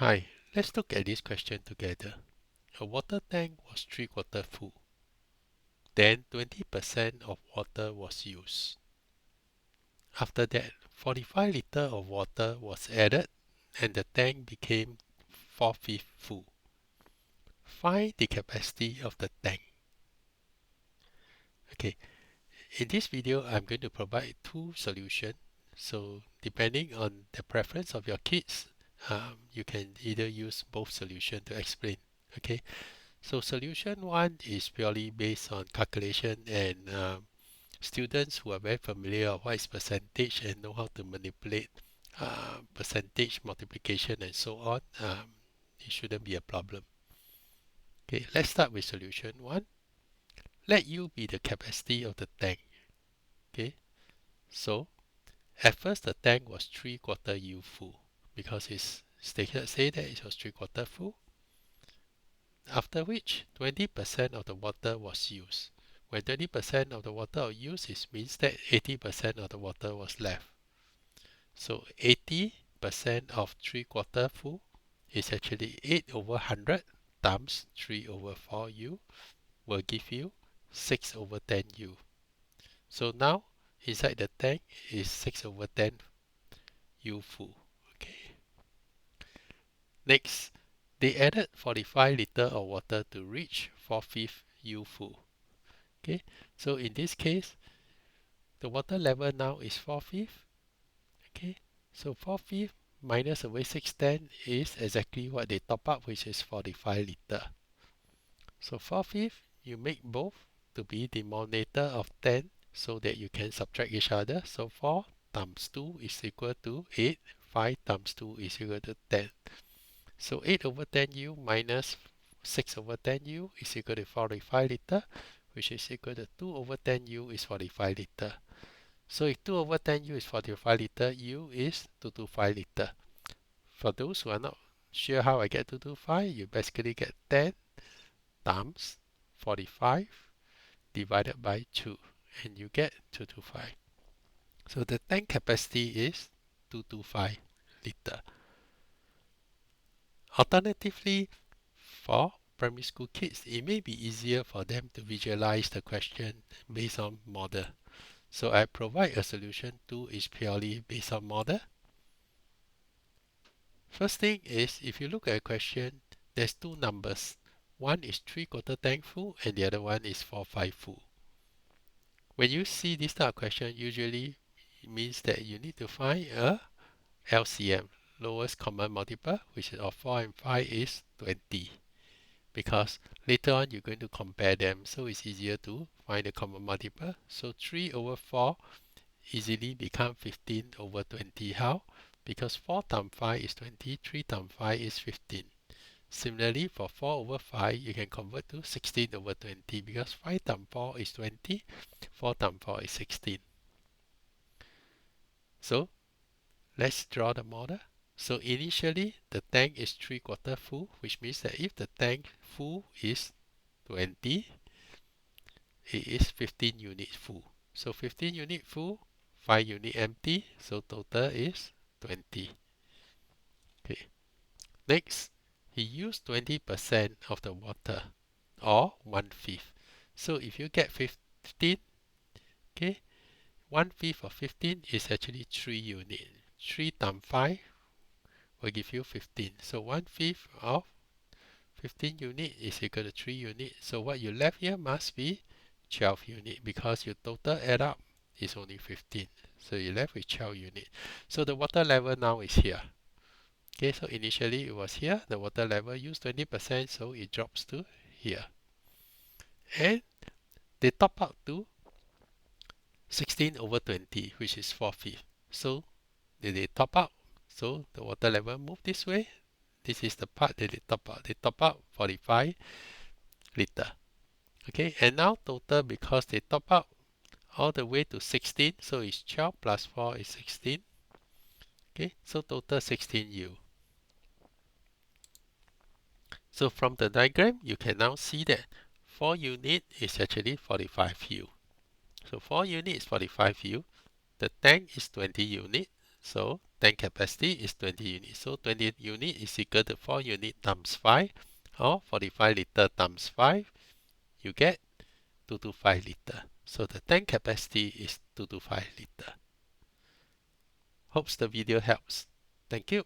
Hi, let's look at this question together. A water tank was 3/4 full. Then 20% of water was used. After that, 45 liters of water was added and the tank became 4/5 full. Find the capacity of the tank. Okay, in this video, I'm going to provide two solutions. So depending on the preference of your kids, you can either use both solutions to explain. Okay. So solution one is purely based on calculation and students who are very familiar of what is percentage and know how to manipulate percentage multiplication and so on, it shouldn't be a problem. Okay, let's start with solution one. Let U be the capacity of the tank. Okay, so at first the tank was 3/4 U full because it's stated say that it was 3/4 full. After which 20% of the water was used. When 20% of the water was used, it means that 80% of the water was left. So 80% of 3/4 full is actually 8 over 100 times 3 over 4U will give you 6 over 10U. So now inside the tank is 6 over 10U full. Okay. Next, they added 45 liters of water to reach 4/5 U full. Okay, so in this case, the water level now is 4/5. Okay, so 4/5 minus away 6/10 is exactly what they top up, which is 45 liters. So 4/5, you make both to be denominator of 10 so that you can subtract each other. So 4 times 2 is equal to 8. 5 times 2 is equal to 10. So 8 over 10U minus 6 over 10U is equal to 45 liters, which is equal to 2 over 10U is 45 liters. So if 2 over 10U is 45 liters, U is 225 liters. For those who are not sure how I get 225, you basically get 10 times 45 divided by 2 and you get 225. So the tank capacity is 225 liters. Alternatively, for primary school kids, it may be easier for them to visualize the question based on model. So I provide a solution 2 is purely based on model. First thing is, if you look at a question, there's two numbers. One is 3/4 tank full and the other one is 4/5 full. When you see this type of question, usually it means that you need to find a LCM, lowest common multiple, which is of 4 and 5 is 20. Because later on you're going to compare them, so it's easier to find the common multiple. So 3 over 4 easily become 15 over 20. How? Because 4 times 5 is 20, 3 times 5 is 15. Similarly, for 4 over 5, you can convert to 16 over 20 because 5 times 4 is 20, 4 times 4 is 16. So, let's draw the model. So initially, the tank is 3/4 full, which means that if the tank full is 20, it is 15 units full. So 15 unit full, 5 unit empty, so total is 20. Okay. Next, he used 20% of the water, or 1/5. So if you get 15, okay, 1/5 of 15 is actually 3 units. 3 times 5 will give you 15. So 1/5 of 15 unit is equal to 3 units. So what you left here must be 12 units because your total add up is only 15. So you left with 12 units. So the water level now is here. Okay, so initially it was here. The water level used 20%, so it drops to here. And they top up to 16 over 20, which is 4/5. So they top up. So the water level move this way. This is the part that they top up. They top up 45 liter. Okay, and now total because they top up all the way to 16, so it's 12 plus 4 is 16. Okay, so total 16U. So from the diagram, you can now see that 4 unit is actually 45U. So 4 unit is 45U. The tank is 20 unit. So tank capacity is 20 units. So 20 unit is equal to 4 unit times 5 or 45 liter times 5. You get 225 liter. So the tank capacity is 225 liter. Hopes the video helps. Thank you.